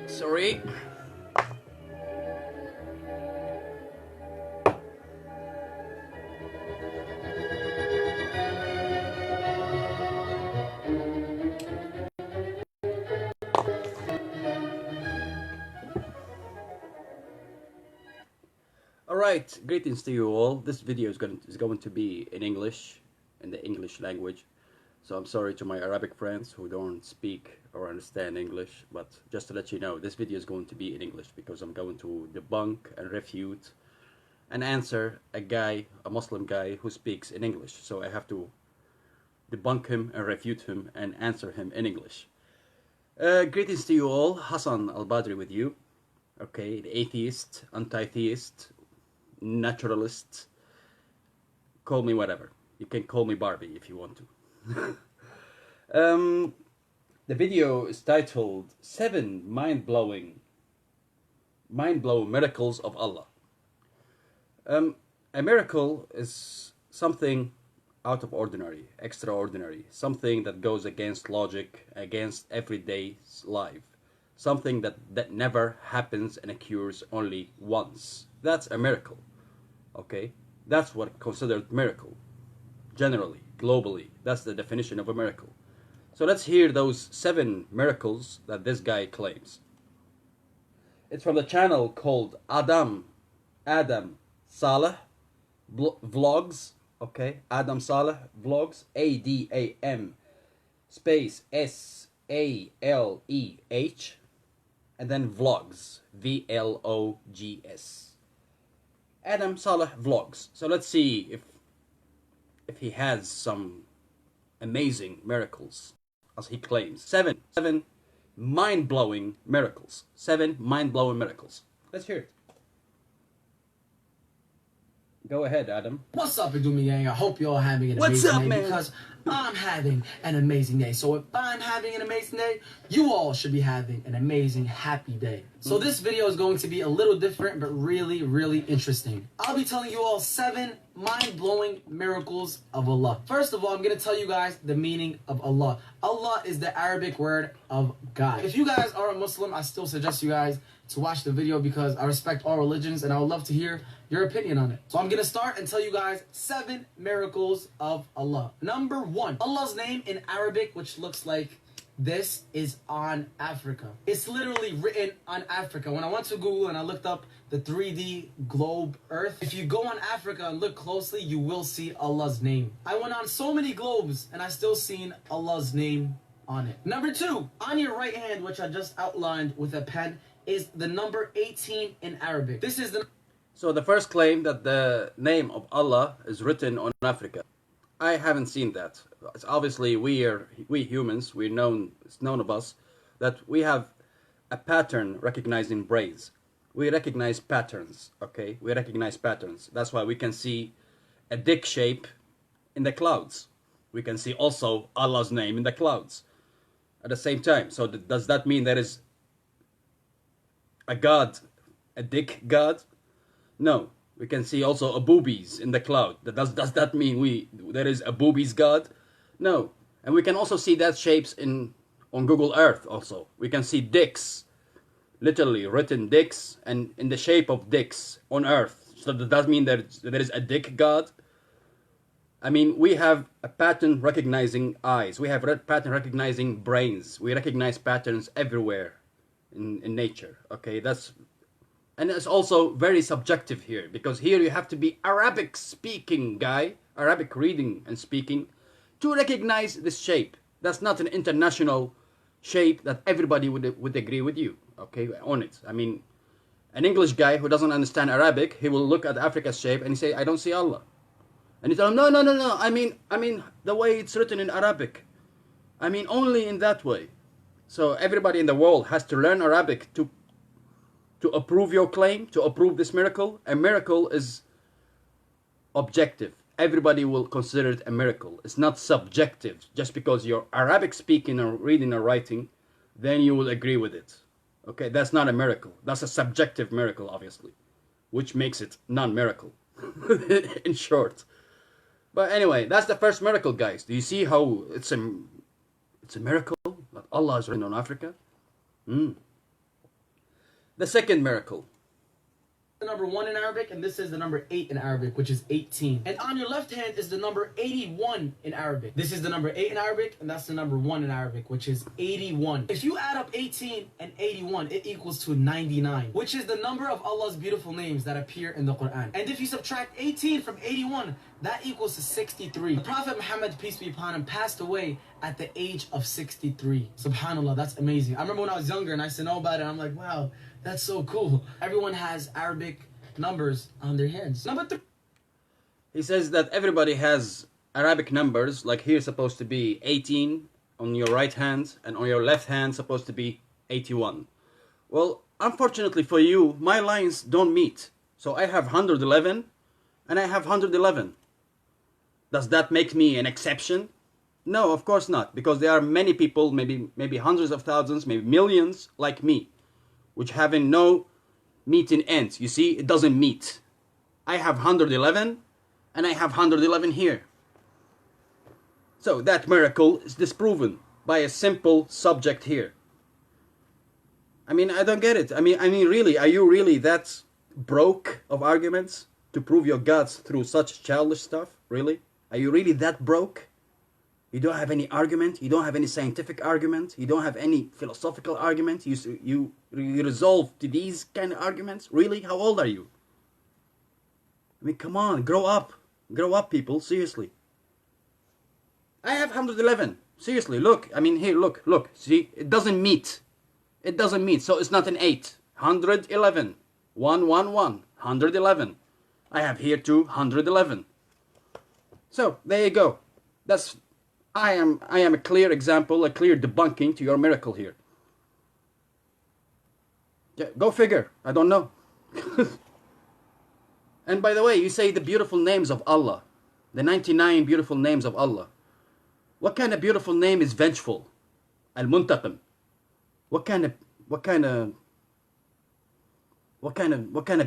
Sorry. Alright, greetings to you all. This video is going to be in English, in the English language. So I'm sorry to my Arabic friends who don't speak or understand English, but just to let you know, this video is going to be in English because I'm going to debunk and refute and answer a Muslim guy who speaks in English. So I have to debunk him and refute him and answer him in English. Greetings to you all. Hassan Al-Badri with you. Okay, the atheist, anti-theist, naturalist, call me whatever. You can call me Barbie if you want to. The video is titled 7 mind-blowing miracles of Allah. A miracle is something out of ordinary, extraordinary, something that goes against logic, against everyday life, something that never happens and occurs only once. That's a miracle. Okay, that's what considered miracle. Generally, globally, that's the definition of a miracle. So let's hear those 7 miracles that this guy claims. It's from the channel called Adam Saleh Vlogs. Okay, Adam Saleh Vlogs, ADAM space SALEH, and then Vlogs, VLOGS. Adam Saleh Vlogs. So let's see if he has some amazing miracles, as he claims. 7 mind-blowing miracles. 7 mind-blowing miracles. Let's hear it. Go ahead, Adam. What's up, Idumi Gang? I hope you're all having an amazing day, man? Because I'm having an amazing day. So if I'm having an amazing day, you all should be having an amazing, happy day. So this video is going to be a little different, but really, really interesting. I'll be telling you all 7 mind-blowing miracles of Allah. First of all, I'm going to tell you guys the meaning of Allah. Allah is the Arabic word of God. If you guys are a Muslim, I still suggest you guys to watch the video because I respect all religions and I would love to hear your opinion on it. So I'm going to start and tell you guys 7 miracles of Allah. Number 1, Allah's name in Arabic, which looks like this, is on Africa. It's literally written on Africa. When I went to Google and I looked up the 3D globe Earth, if you go on Africa and look closely, you will see Allah's name. I went on so many globes and I still seen Allah's name on it. Number 2, on your right hand, which I just outlined with a pen, is the number 18 in Arabic. This is the... So the first claim that the name of Allah is written on Africa. I haven't seen that. It's obviously we humans, it's known of us that we have a pattern recognizing brains. We recognize patterns, okay? We recognize patterns. That's why we can see a dick shape in the clouds. We can see also Allah's name in the clouds at the same time. So does that mean there is a God, a dick God? No. We can see also a boobies in the cloud. Does that mean there is a boobies God? No. And we can also see that shapes on Google Earth also. We can see dicks, literally written dicks, and in the shape of dicks on Earth. So does that mean there is a dick God? I mean, we have a pattern recognizing eyes. We have a pattern recognizing brains. We recognize patterns everywhere in nature. Okay, and it's also very subjective here, because here you have to be Arabic speaking guy, Arabic reading and speaking, to recognize this shape. That's not an international shape that everybody would agree with you, okay, on it. I mean, an English guy who doesn't understand Arabic, he will look at Africa's shape and he say, I don't see Allah. And you tell him, no, I mean the way it's written in Arabic. I mean only in that way. So everybody in the world has to learn Arabic to approve your claim, to approve this miracle. A miracle is objective. Everybody will consider it a miracle. It's not subjective. Just because you're Arabic speaking or reading or writing, then you will agree with it. Okay, that's not a miracle. That's a subjective miracle, obviously, which makes it non-miracle. in short. But anyway, that's the first miracle, guys. Do you see how it's a miracle that Allah is written on Africa? The second miracle. The number 1 in Arabic, and this is the number 8 in Arabic, which is 18. And on your left hand is the number 81 in Arabic. This is the number 8 in Arabic, and that's the number 1 in Arabic, which is 81. If you add up 18 and 81, it equals to 99, which is the number of Allah's beautiful names that appear in the Quran. And if you subtract 18 from 81, that equals to 63. The Prophet Muhammad, peace be upon him, passed away at the age of 63. Subhanallah, that's amazing. I remember when I was younger and I used to know about it, I'm like, wow, that's so cool. Everyone has Arabic numbers on their hands. Number 3. He says that everybody has Arabic numbers, like here supposed to be 18 on your right hand, and on your left hand supposed to be 81. Well, unfortunately for you, my lines don't meet. So I have 111, and I have 111. Does that make me an exception? No, of course not, because there are many people, maybe hundreds of thousands, maybe millions like me, which having no meeting ends. You see, it doesn't meet. I have 111, and I have 111 here. So that miracle is disproven by a simple subject here. I mean, I don't get it. I mean, really, are you really that broke of arguments to prove your gods through such childish stuff? Really? Are you really that broke? You don't have any argument. You don't have any scientific argument. You don't have any philosophical argument. You resolve to these kind of arguments. Really? How old are you? I mean, come on, grow up. Grow up, people. Seriously. I have 111. Seriously, look. I mean, here, look. See, it doesn't meet. It doesn't meet. So it's not an 8. 111. 111. 111. I have here too 111. So there you go. I am a clear example, a clear debunking to your miracle here. Yeah, go figure. I don't know. And by the way, you say the beautiful names of Allah, the 99 beautiful names of Allah. What kind of beautiful name is vengeful? Al-Muntaqim. What kind of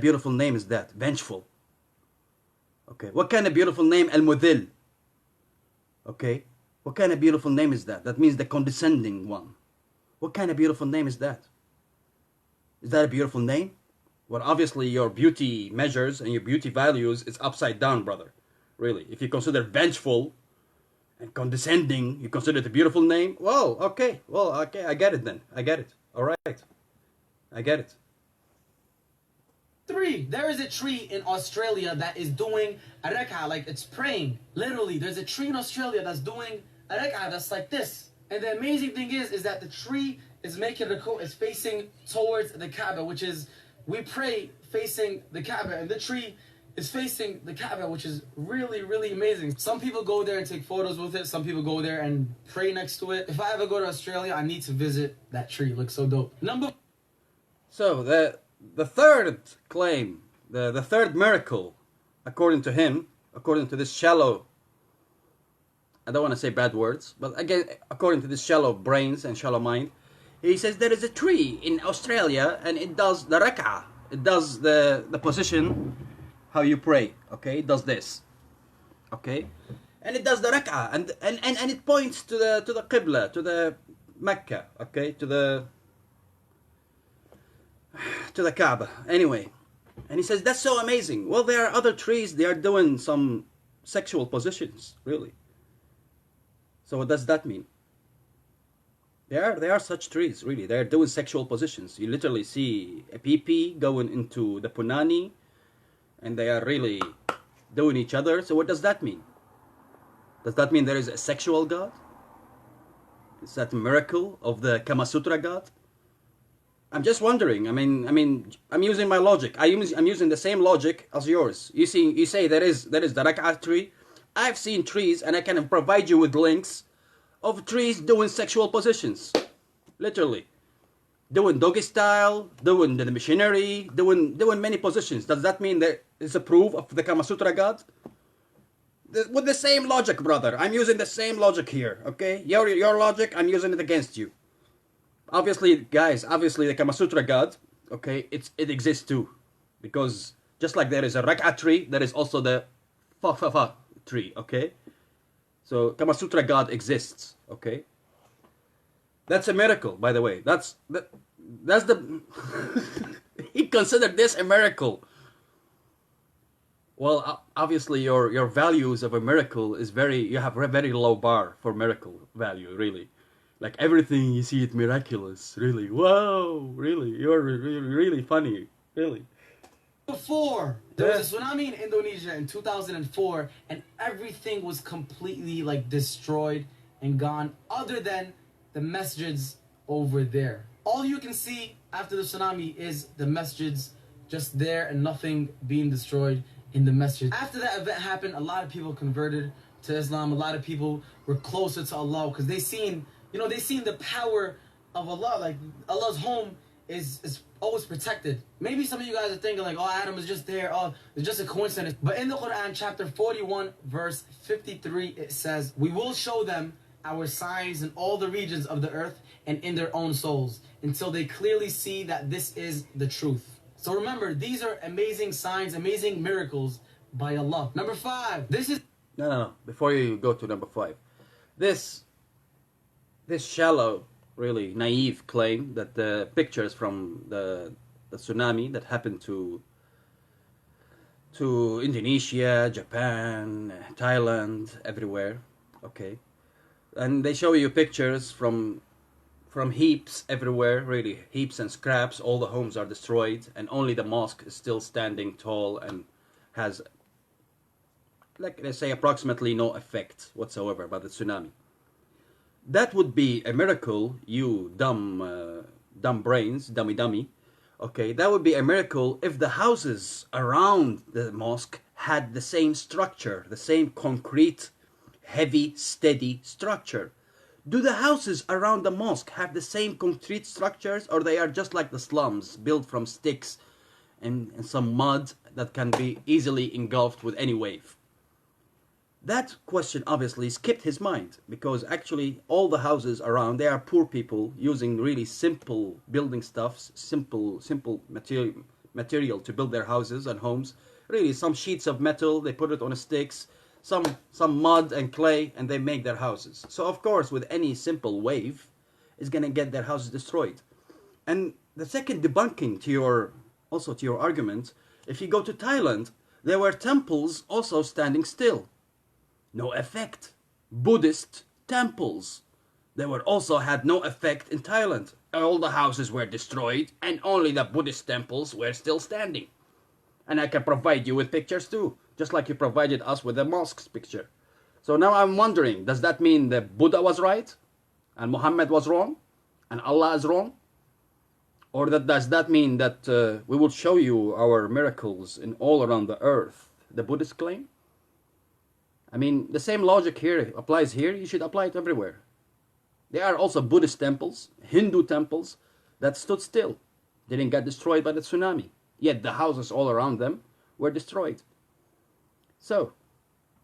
beautiful name is that? Vengeful. Okay. What kind of beautiful name? Al-Mudhil. Okay. What kind of beautiful name is that? That means the condescending one. What kind of beautiful name is that? Is that a beautiful name? Well, obviously your beauty measures and your beauty values is upside down, brother. Really. If you consider vengeful and condescending, you consider it a beautiful name? Well, okay. I get it then. I get it. All right. I get it. 3. There is a tree in Australia that is doing a rak'ah, like it's praying. Literally, there's a tree in Australia that's doing a rak'ah that's like this. And the amazing thing is that the tree is making ruku', is facing towards the Kaaba, which is, we pray facing the Kaaba, and the tree is facing the Kaaba, which is really, really amazing. Some people go there and take photos with it. Some people go there and pray next to it. If I ever go to Australia, I need to visit that tree. It looks so dope. So the third claim, the third miracle, according to him, according to this shallow, I don't want to say bad words, but again, according to this shallow brains and shallow mind, he says there is a tree in Australia and it does the rak'ah. It does the position, how you pray, okay? It does this, okay? And it does the rak'ah, and it points to the Qibla, to the Mecca, okay? To the Kaaba. Anyway, and he says that's so amazing. Well, there are other trees, they are doing some sexual positions, really. So what does that mean? There are such trees, really. They are doing sexual positions. You literally see a pee going into the punani, and they are really doing each other. So what does that mean? Does that mean there is a sexual God? Is that a miracle of the Kama Sutra God? I'm just wondering. I mean, I'm using my logic. I'm using the same logic as yours. You say there is the rak'ah tree. I've seen trees, and I can provide you with links of trees doing sexual positions, literally, doing doggy style, doing the missionary, doing many positions. Does that mean there is a proof of the Kama Sutra God? With the same logic, brother. I'm using the same logic here. Okay, your logic, I'm using it against you. Obviously, guys, the Kama Sutra God, okay, it exists too. Because Just like there is a rak'ah tree, there is also the fa tree, okay? So Kama Sutra God exists, okay? That's a miracle, by the way. That's the he considered this a miracle. Well, obviously your values of a miracle is you have a very low bar for miracle value, really. Like everything you see it miraculous, really. Whoa, really, you're really funny, really. Before there was a tsunami in Indonesia in 2004, and everything was completely like destroyed and gone, other than the masjids over there. All you can see after the tsunami is the masjids just there and nothing being destroyed in the masjid. After that event happened, a lot of people converted to Islam. A lot of people were closer to Allah because they seen the power of Allah. Like Allah's home is always protected. Maybe some of you guys are thinking like, oh, Adam is just there. Oh, it's just a coincidence. But in the Quran, chapter 41, verse 53, it says, we will show them our signs in all the regions of the earth and in their own souls until they clearly see that this is the truth. So remember, these are amazing signs, amazing miracles by Allah. Number 5, this is... No. Before you go to number 5, this shallow, really naive claim that the pictures from the tsunami that happened to Indonesia, Japan, Thailand, everywhere, okay, and they show you pictures from heaps everywhere, really heaps and scraps. All the homes are destroyed, and only the mosque is still standing tall and has, like they say, approximately no effect whatsoever by the tsunami. That would be a miracle, you dumb brains, dummy. Okay, that would be a miracle if the houses around the mosque had the same structure, the same concrete, heavy, steady structure. Do the houses around the mosque have the same concrete structures, or they are just like the slums, built from sticks and some mud that can be easily engulfed with any wave? That question obviously skipped his mind, because actually all the houses around, they are poor people using really simple building stuffs, simple material to build their houses and homes. Really some sheets of metal, they put it on sticks, some mud and clay, and they make their houses. So of course with any simple wave is going to get their houses destroyed. And the second debunking to your argument, if you go to Thailand, there were temples also standing still. No effect. Buddhist temples. They were also had no effect in Thailand. All the houses were destroyed and only the Buddhist temples were still standing. And I can provide you with pictures too, just like you provided us with the mosque's picture. So now I'm wondering, does that mean that Buddha was right and Muhammad was wrong and Allah is wrong? Or does that mean that we will show you our miracles in all around the earth, the Buddhist claim? I mean, the same logic here applies here. You should apply it everywhere. There are also Buddhist temples, Hindu temples that stood still, didn't get destroyed by the tsunami. Yet the houses all around them were destroyed. So,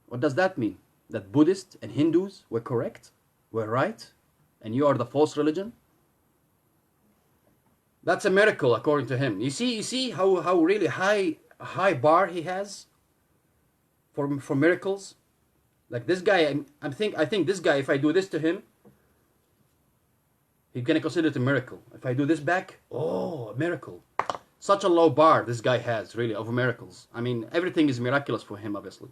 what does that mean? That Buddhists and Hindus were correct, were right, and you are the false religion? That's a miracle according to him. You see how really high bar he has for miracles? Like this guy, I think this guy, if I do this to him, he's gonna consider it a miracle. If I do this back, oh, a miracle. Such a low bar this guy has, really, of miracles. I mean, everything is miraculous for him, obviously.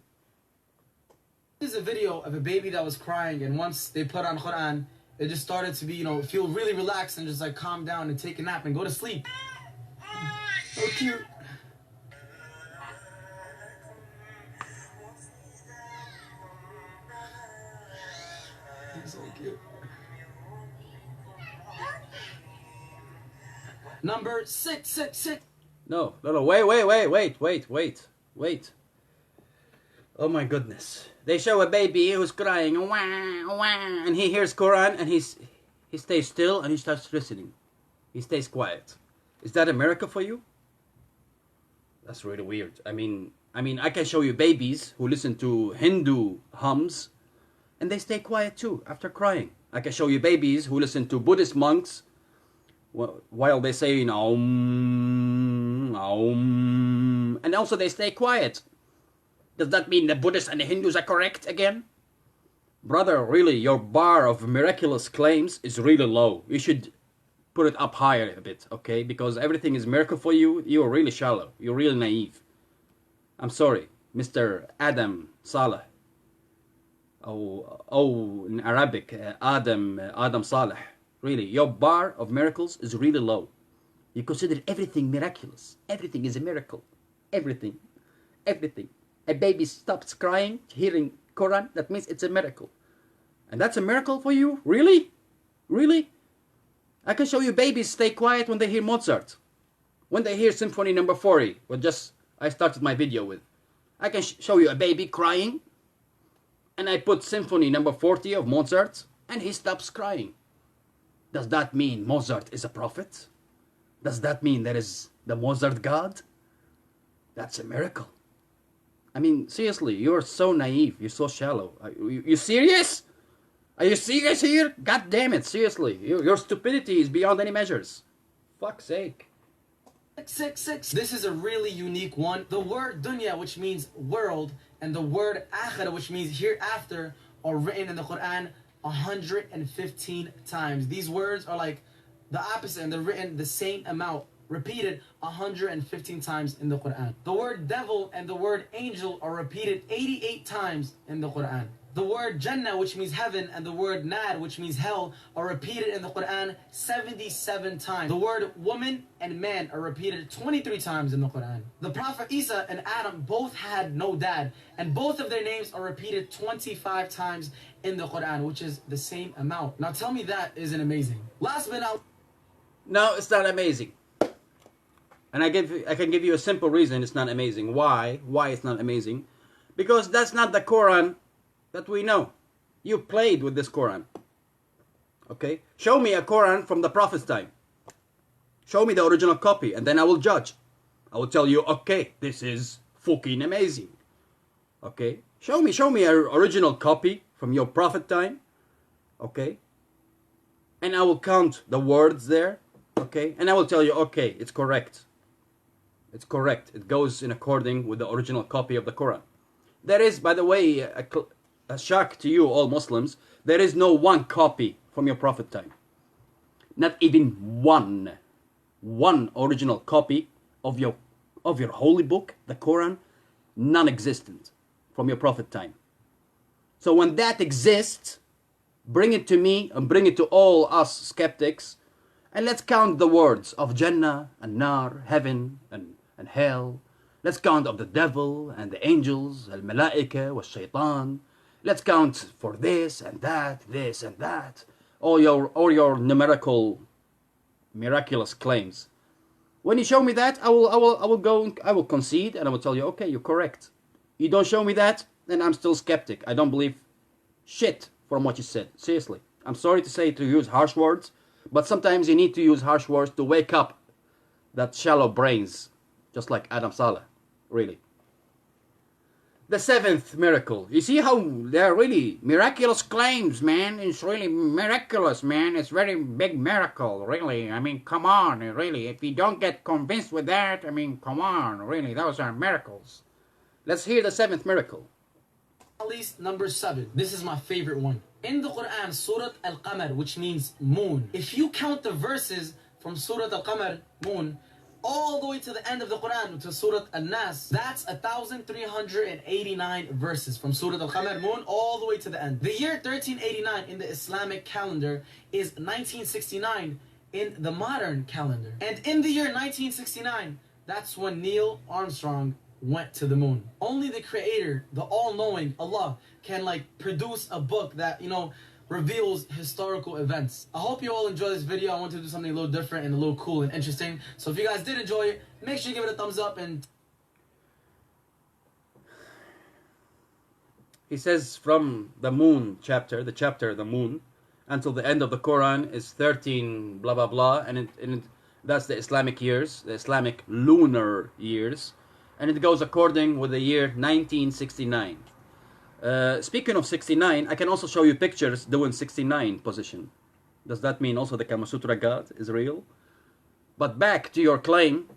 This is a video of a baby that was crying, and once they put on Quran, it just started to be, feel really relaxed and just like calm down and take a nap and go to sleep. So cute. He's so cute. Number 666. No. Wait. Oh my goodness. They show a baby who's crying, wah, wah, and he hears Quran and he stays still and he starts listening. He stays quiet. Is that a miracle for you? That's really weird. I mean, I can show you babies who listen to Hindu hymns and they stay quiet too after crying. I can show you babies who listen to Buddhist monks while they say, them, and also they stay quiet. Does that mean the Buddhists and the Hindus are correct again? Brother, really, your bar of miraculous claims is really low. You should put it up higher a bit, okay? Because everything is miracle for you. You are really shallow. You're really naive. I'm sorry, Mr. Adam Saleh. Oh, in Arabic, Adam Saleh. Really, your bar of miracles is really low. You consider everything miraculous. Everything is a miracle. Everything. Everything. A baby stops crying, hearing Quran, that means it's a miracle. And that's a miracle for you? Really? Really? I can show you babies stay quiet when they hear Mozart. When they hear Symphony number 40, what I started my video with. I can show you a baby crying, and I put Symphony number 40 of Mozart, and he stops crying. Does that mean Mozart is a prophet? Does that mean there is the Mozart God? That's a miracle. I mean, seriously, you're so naive. You're so shallow. You serious? Are you serious here? God damn it, seriously. Your stupidity is beyond any measures. Fuck's sake. 666. This is a really unique one. The word dunya, which means world, and the word akhirah, which means hereafter, are written in the Quran 115 times. These words are like the opposite, and they're written the same amount, repeated 115 times in the Quran. The word devil and the word angel are repeated 88 times in the Quran. The word Jannah, which means heaven, and the word Nar, which means hell, are repeated in the Quran 77 times. The word woman and man are repeated 23 times in the Quran. The Prophet Isa and Adam both had no dad, and both of their names are repeated 25 times in the Quran, which is the same amount. Now tell me that isn't amazing. Last but not... No, it's not amazing. And I can give you a simple reason it's not amazing. Why? Why it's not amazing? Because that's not the Quran that we know. You played with this Quran. Okay? Show me a Quran from the Prophet's time. Show me the original copy, and then I will judge. I will tell you, okay, this is fucking amazing. Okay? Show me an original copy from your Prophet time. Okay? And I will count the words there. Okay? And I will tell you, okay, it's correct. It's correct. It goes in according with the original copy of the Quran. There is, by the way, a shock to you all Muslims, there is no one copy from your Prophet time. Not even one original copy of your holy book, the Quran, non-existent from your Prophet time. So when that exists, bring it to me and bring it to all us skeptics, and let's count the words of Jannah and Nar, heaven and hell. Let's count of the devil and the angels, al-malaika wa shaitan. Let's count for this and that, all your numerical, miraculous claims. When you show me that, I will concede, and I will tell you, okay, you're correct. You don't show me that, then I'm still skeptic. I don't believe shit from what you said. Seriously, I'm sorry to say, to use harsh words, but sometimes you need to use harsh words to wake up that shallow brains, just like Adam Saleh, really. The seventh miracle. You see how they're really miraculous claims, man. It's really miraculous, man. It's very big miracle, really. I mean, come on, really. If you don't get convinced with that, I mean, come on, really. Those are miracles. Let's hear the seventh miracle. At least number 7. This is my favorite one. In the Quran, Surah Al-Qamar, which means moon. If you count the verses from Surah Al-Qamar, moon, all the way to the end of the Quran, to Surah Al-Nas, that's 1,389 verses from Surah Al-Qamar, moon, all the way to the end. The year 1389 in the Islamic calendar is 1969 in the modern calendar. And in the year 1969, that's when Neil Armstrong went to the moon. Only the Creator, the all-knowing Allah, can produce a book that, reveals historical events. I hope you all enjoy this video. I want to do something a little different and a little cool and interesting. So if you guys did enjoy it, make sure you give it a thumbs up. And he says from the moon chapter, the moon, until the end of the Quran is 13 blah blah blah, and that's the Islamic years, the Islamic lunar years, and it goes according with the year 1969. Speaking of 69, I can also show you pictures doing 69 position. Does that mean also the Kama Sutra God is real? But back to your claim.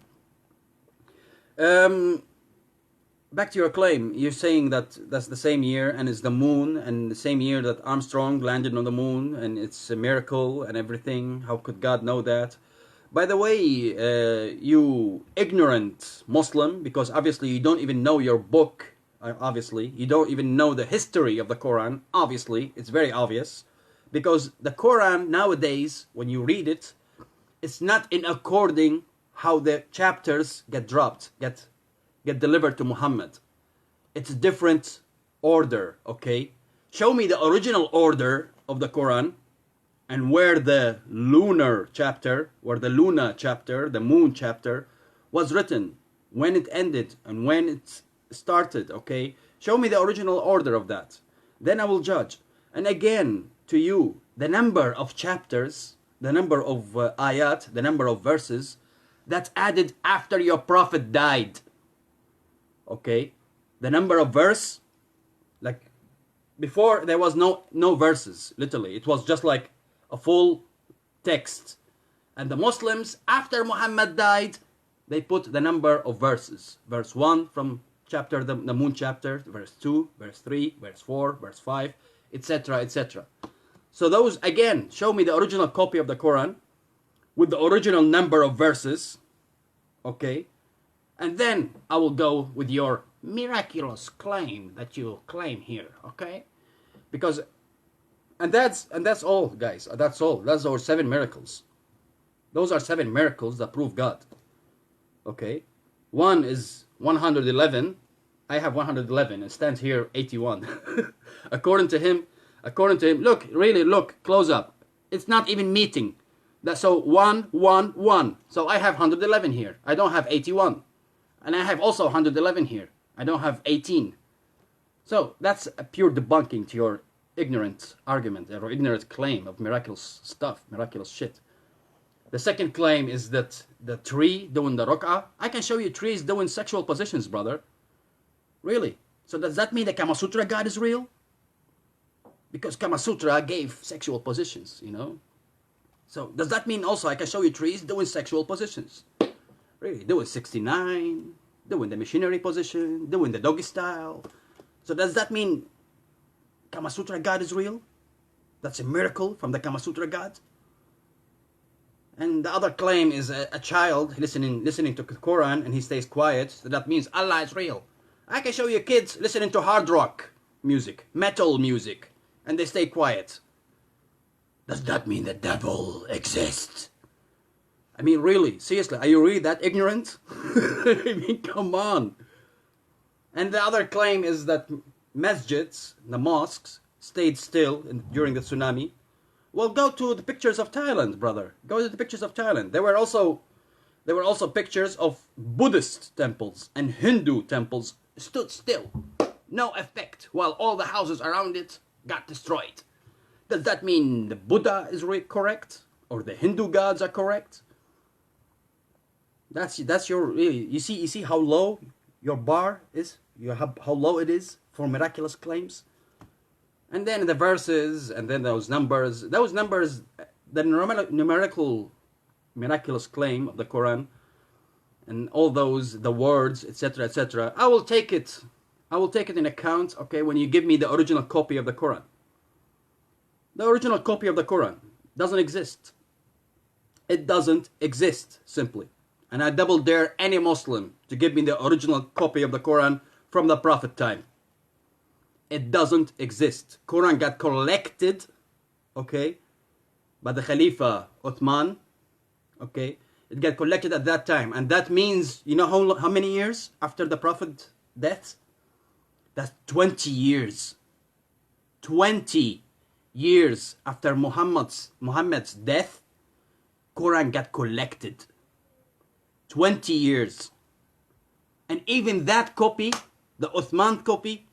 back to your claim. You're saying that that's the same year and it's the moon and the same year that Armstrong landed on the moon and it's a miracle and everything. How could God know that? By the way, you ignorant Muslim, because obviously you don't even know your book. Obviously, you don't even know the history of the Quran. Obviously, it's very obvious, because the Quran nowadays, when you read it, it's not in according how the chapters get dropped, get delivered to Muhammad. It's a different order. Okay, show me the original order of the Quran, and where the lunar chapter, the moon chapter, was written, when it ended and when it started. Okay, show me the original order of that. Then I will judge. And again, to you, the number of chapters, the number of ayat, the number of verses that's added after your prophet died. Okay, the number of verse, like before there was no verses. Literally, it was just like a full text. And the Muslims, after Muhammad died, they put the number of verses. Verse 1 from chapter, the moon chapter, verse 2, verse 3, verse 4, verse 5, etc., etc. So those, again, show me the original copy of the Quran with the original number of verses. Okay? And then I will go with your miraculous claim that you claim here. Okay? Because And that's all, guys. That's all. That's our 7 miracles. Those are 7 miracles that prove God. Okay? One is 111. I have 111 and stands here 81. according to him, look, really look, close up. It's not even meeting. So 1, 1, 1. So I have 111 here. I don't have 81. And I have also 111 here. I don't have 18. So that's a pure debunking to your ignorant argument or ignorant claim of miraculous stuff, miraculous shit. The second claim is that the tree doing the ruk'ah, I can show you trees doing sexual positions, brother. Really? So does that mean the Kama Sutra God is real? Because Kama Sutra gave sexual positions, you know? So does that mean also I can show you trees doing sexual positions? Really? Doing 69, doing the missionary position, doing the doggy style. So does that mean Kama Sutra God is real? That's a miracle from the Kama Sutra God? And the other claim is a child listening to the Quran and he stays quiet. So that means Allah is real. I can show you kids listening to hard rock music, metal music, and they stay quiet. Does that mean the devil exists? I mean, really, seriously, are you really that ignorant? I mean, come on. And the other claim is that masjids, the mosques, stayed still during the tsunami. Well, go to the pictures of Thailand, brother. Go to the pictures of Thailand. There were also pictures of Buddhist temples and Hindu temples stood still. No effect, while all the houses around it got destroyed. Does that mean the Buddha is correct? Or the Hindu gods are correct? That's your, you see how low your bar is? How low it is for miraculous claims? And then the verses, and then those numbers, the numerical miraculous claim of the Quran, and all those, the words, etc., etc. I will take it in account, okay, when you give me the original copy of the Quran. The original copy of the Quran doesn't exist. It doesn't exist, simply. And I double dare any Muslim to give me the original copy of the Quran from the Prophet time. It doesn't exist. Quran got collected, okay, by the Khalifa Uthman, okay. It got collected at that time, and that means, you know how many years after the Prophet's death? That's 20 years. 20 years after Muhammad's death, Quran got collected. 20 years. And even that copy, the Uthman copy,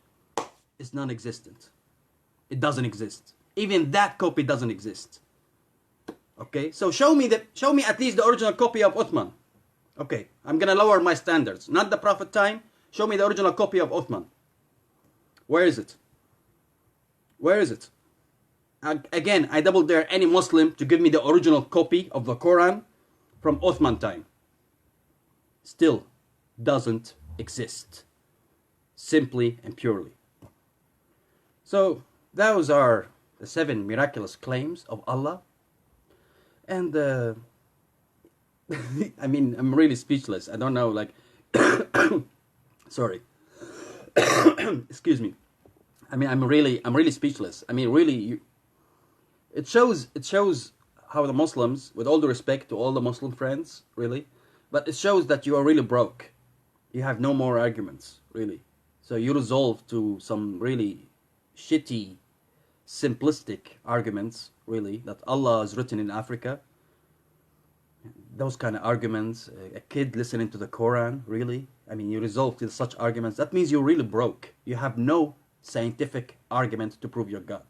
is non-existent. It doesn't exist. Even that copy doesn't exist. Okay, so show me at least the original copy of Uthman. Okay, I'm gonna lower my standards. Not the Prophet time. Show me the original copy of Uthman. Where is it? Where is it? Again, I double dare any Muslim to give me the original copy of the Quran from Uthman time. Still doesn't exist. simply and purely. So those are the 7 miraculous claims of Allah. And I mean, I'm really speechless. I don't know, like, sorry, excuse me. I mean, I'm really speechless. I mean, really, it shows how the Muslims, with all the respect to all the Muslim friends, really, but it shows that you are really broke. You have no more arguments, really. So you resolve to some really shitty, simplistic arguments, really, that Allah is written in Africa. Those kind of arguments, a kid listening to the Quran, really. I mean, you resolve to such arguments. That means you're really broke. You have no scientific argument to prove your God.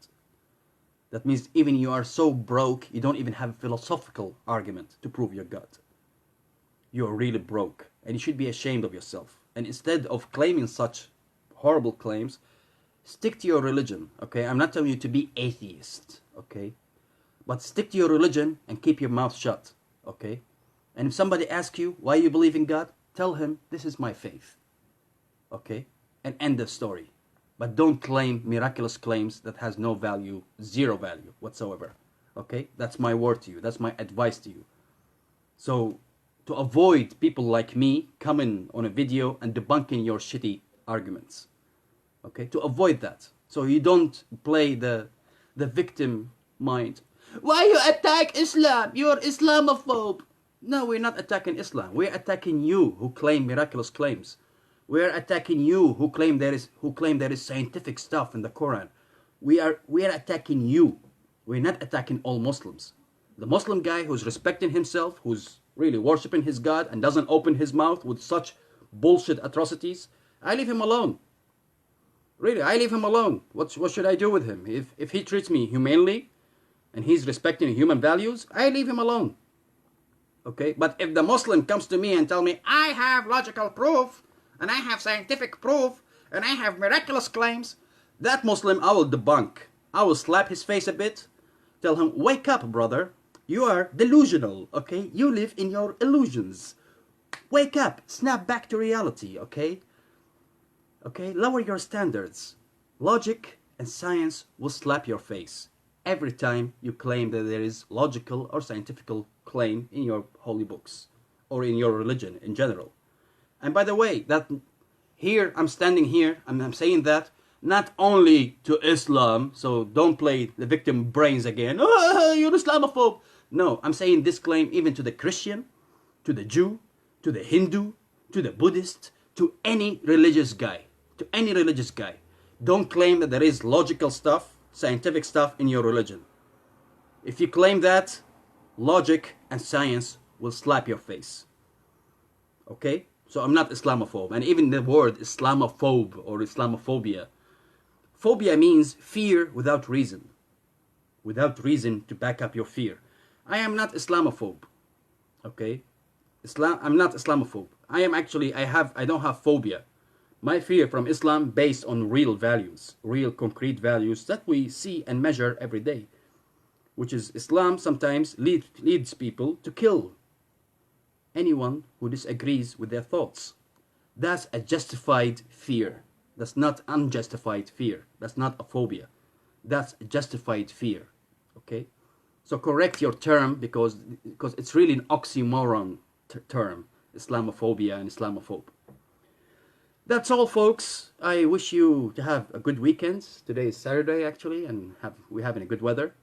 That means even you are so broke, you don't even have a philosophical argument to prove your God. You're really broke, and you should be ashamed of yourself. And instead of claiming such horrible claims, stick to your religion, okay? I'm not telling you to be atheist, okay? But stick to your religion and keep your mouth shut, okay? And if somebody asks you why you believe in God, tell him, this is my faith, okay? And end the story. But don't claim miraculous claims that has no value, zero value whatsoever, okay? That's my word to you. That's my advice to you. So to avoid people like me coming on a video and debunking your shitty arguments, okay? To avoid that. So you don't play the victim mind. Why you attack Islam? You're Islamophobe. No, we're not attacking Islam. We're attacking you who claim miraculous claims. We're attacking you who claim there is scientific stuff in the Quran. We are attacking you. We're not attacking all Muslims. The Muslim guy who's respecting himself, who's really worshiping his God and doesn't open his mouth with such bullshit atrocities, I leave him alone. Really, I leave him alone. What should I do with him? If he treats me humanely and he's respecting human values, I leave him alone. Okay? But if the Muslim comes to me and tell me, I have logical proof, and I have scientific proof, and I have miraculous claims, that Muslim I will debunk. I will slap his face a bit, tell him, wake up, brother. You are delusional, okay? You live in your illusions. Wake up. Snap back to reality, okay? Okay? Lower your standards. Logic and science will slap your face every time you claim that there is logical or scientific claim in your holy books or in your religion in general. And by the way, that here I'm standing here and I'm saying that not only to Islam, so don't play the victim brains again. Oh, you're Islamophobe. No, I'm saying this claim even to the Christian, to the Jew, to the Hindu, to the Buddhist, to any religious guy. To any religious guy. Don't claim that there is logical stuff, scientific stuff in your religion. If you claim that, logic and science will slap your face. Okay? So I'm not Islamophobe. And even the word Islamophobe or Islamophobia. Phobia means fear without reason. Without reason to back up your fear. I am not Islamophobe. Okay? I'm not Islamophobe. I don't have phobia. My fear from Islam based on real values, real concrete values that we see and measure every day. Which is Islam sometimes leads people to kill anyone who disagrees with their thoughts. That's a justified fear. That's not unjustified fear. That's not a phobia. That's a justified fear. Okay? So correct your term because it's really an oxymoron term. Islamophobia and Islamophobe. That's all, folks. I wish you to have a good weekend. Today is Saturday, actually, and we're having a good weather.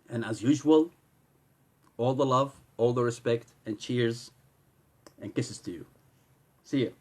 And as usual, all the love, all the respect, and cheers, and kisses to you. See you.